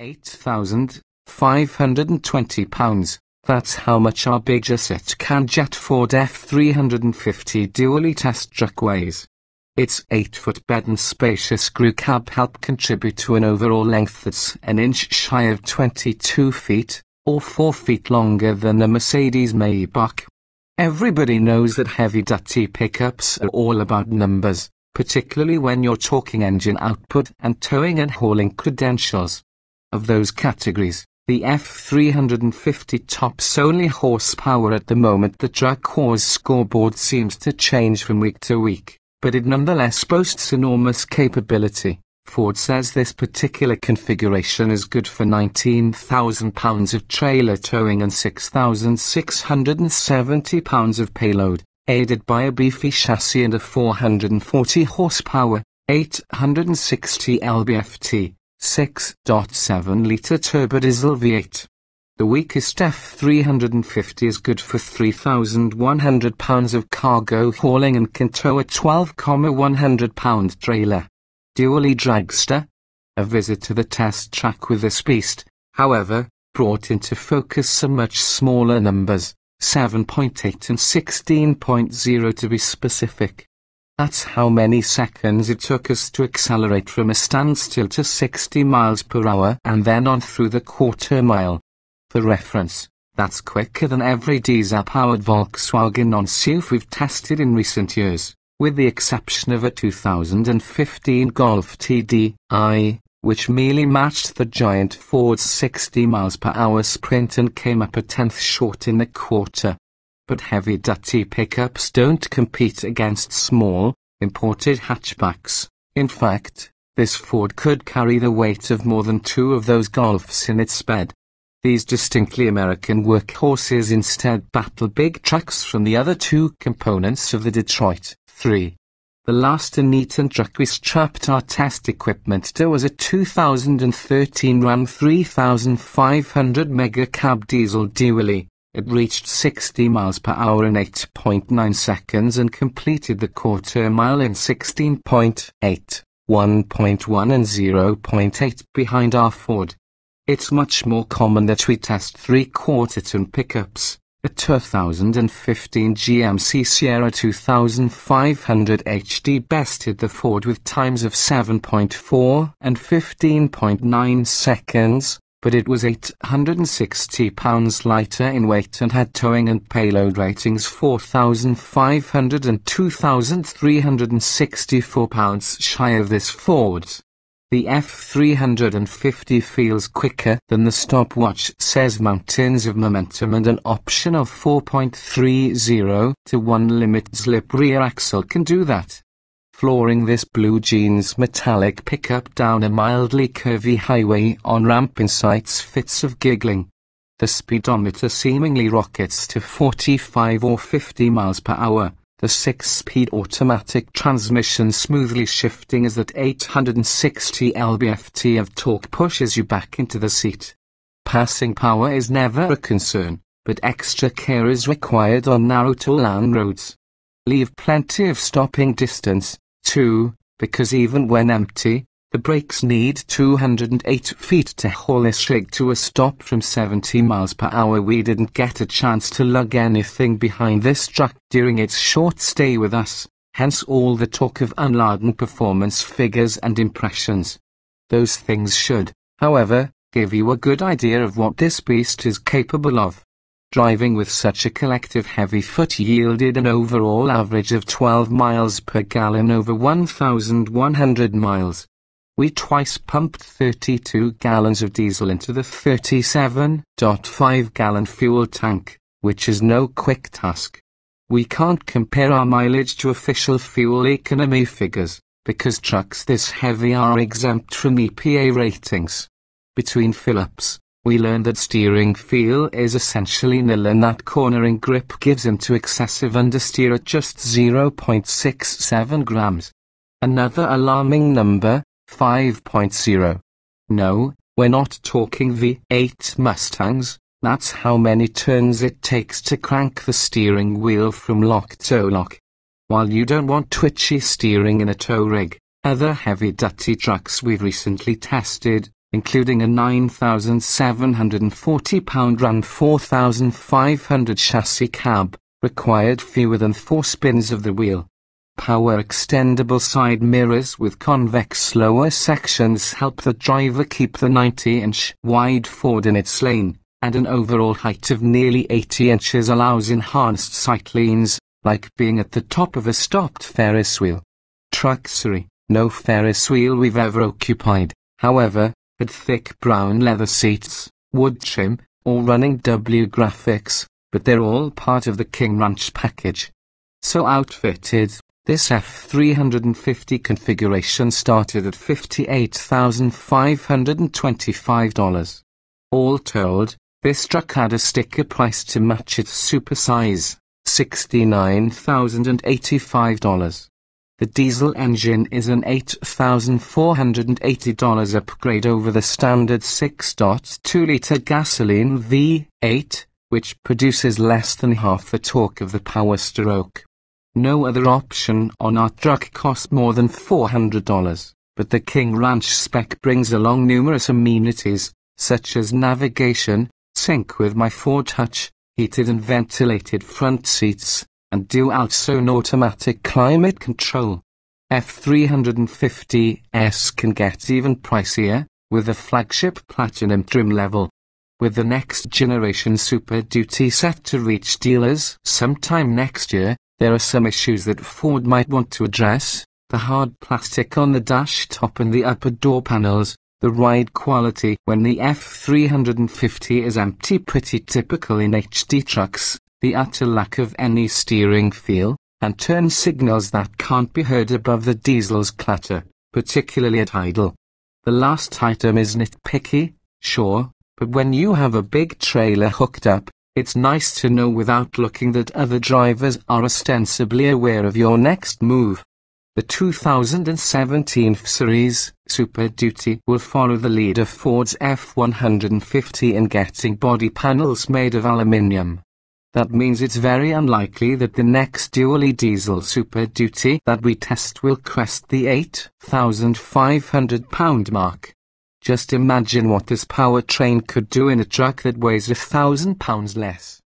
8,520 pounds. That's how much our big jet Ford F-350 dually test truck weighs. Its 8-foot bed and spacious crew cab help contribute to an overall length that's an inch shy of 22 feet, or 4 feet longer than a Mercedes Maybach. Everybody knows that heavy-duty pickups are all about numbers, particularly when you're talking engine output and towing and hauling credentials. Of those categories, the F-350 tops only horsepower at the moment. The truck wars scoreboard seems to change from week to week, but it nonetheless boasts enormous capability. Ford says this particular configuration is good for 19,000 pounds of trailer towing and 6,670 pounds of payload, aided by a beefy chassis and a 440 horsepower, 860 lb-ft, 6.7-litre turbodiesel V8. The weakest F-350 is good for 3,100 pounds of cargo hauling and can tow a 12,100-pound trailer. Dually dragster? A visit to the test track with this beast, however, brought into focus some much smaller numbers, 7.8 and 16.0 to be specific. That's how many seconds it took us to accelerate from a standstill to 60 miles per hour and then on through the quarter mile. For reference, that's quicker than every diesel-powered Volkswagen non-SUV we've tested in recent years, with the exception of a 2015 Golf TDI, which merely matched the giant Ford's 60 miles per hour sprint and came up a tenth short in the quarter. But heavy-duty pickups don't compete against small, imported hatchbacks. In fact, this Ford could carry the weight of more than 2 of those Golfs in its bed. These distinctly American workhorses instead battle big trucks from the other 2 components of the Detroit 3. The last Anitan truck we strapped our test equipment to was a 2013 Ram 3500 mega cab diesel dually. It reached 60 miles per hour in 8.9 seconds and completed the quarter mile in 16.8, 1.1 and 0.8 behind our Ford. It's much more common that we test 3/4-ton pickups. A 2015 GMC Sierra 2500 HD bested the Ford with times of 7.4 and 15.9 seconds, but it was 860 pounds lighter in weight and had towing and payload ratings 4,500 and 2,364 pounds shy of this Ford's. The F-350 feels quicker than the stopwatch says, mountains of momentum and an option of 4.30 to 1 limit slip rear axle can do that. Flooring this blue jeans metallic pickup down a mildly curvy highway on-ramp incites fits of giggling. The speedometer seemingly rockets to 45 or 50 miles per hour. The 6-speed automatic transmission smoothly shifting as that 860 lb-ft of torque pushes you back into the seat. Passing power is never a concern, but extra care is required on narrow two-lane roads. Leave plenty of stopping distance, too, because even when empty, the brakes need 208 feet to haul this rig to a stop from 70 miles per hour. We didn't get a chance to lug anything behind this truck during its short stay with us, hence all the talk of unladen performance figures and impressions. Those things should, however, give you a good idea of what this beast is capable of. Driving with such a collective heavy foot yielded an overall average of 12 miles per gallon over 1,100 miles. We twice pumped 32 gallons of diesel into the 37.5-gallon fuel tank, which is no quick task. We can't compare our mileage to official fuel economy figures, because trucks this heavy are exempt from EPA ratings. Between fill-ups, we learned that steering feel is essentially nil and that cornering grip gives into excessive understeer at just 0.67 grams. Another alarming number, 5.0. No, we're not talking V8 Mustangs. That's how many turns it takes to crank the steering wheel from lock to lock. While you don't want twitchy steering in a tow rig, other heavy-duty trucks we've recently tested, including a 9,740-pound Ram 4,500 chassis cab, required fewer than 4 spins of the wheel. Power extendable side mirrors with convex lower sections help the driver keep the 90-inch wide Ford in its lane, and an overall height of nearly 80 inches allows enhanced sight lines, like being at the top of a stopped Ferris wheel. Trucksery: no Ferris wheel we've ever occupied, however, had thick brown leather seats, wood trim, or running W graphics, but they're all part of the King Ranch package. So outfitted, this F-350 configuration started at $58,525. All told, this truck had a sticker price to match its super size, $69,085. The diesel engine is an $8,480 upgrade over the standard 6.2-litre gasoline V-8, which produces less than half the torque of the Power Stroke. No other option on our truck cost more than $400, but the King Ranch spec brings along numerous amenities, such as navigation, sync with My Ford Touch, heated and ventilated front seats, and dual-zone automatic climate control. F-350s can get even pricier, with the flagship Platinum trim level. With the next generation Super Duty set to reach dealers sometime next year, there are some issues that Ford might want to address: the hard plastic on the dash top and the upper door panels, the ride quality when the F-350 is empty, pretty typical in HD trucks, the utter lack of any steering feel, and turn signals that can't be heard above the diesel's clatter, particularly at idle. The last item is nitpicky, sure, but when you have a big trailer hooked up, it's nice to know without looking that other drivers are ostensibly aware of your next move. The 2017 F-Series Super Duty will follow the lead of Ford's F-150 in getting body panels made of aluminium. That means it's very unlikely that the next dually diesel Super Duty that we test will crest the 8,500 pound mark. Just imagine what this powertrain could do in a truck that weighs 1,000 pounds less.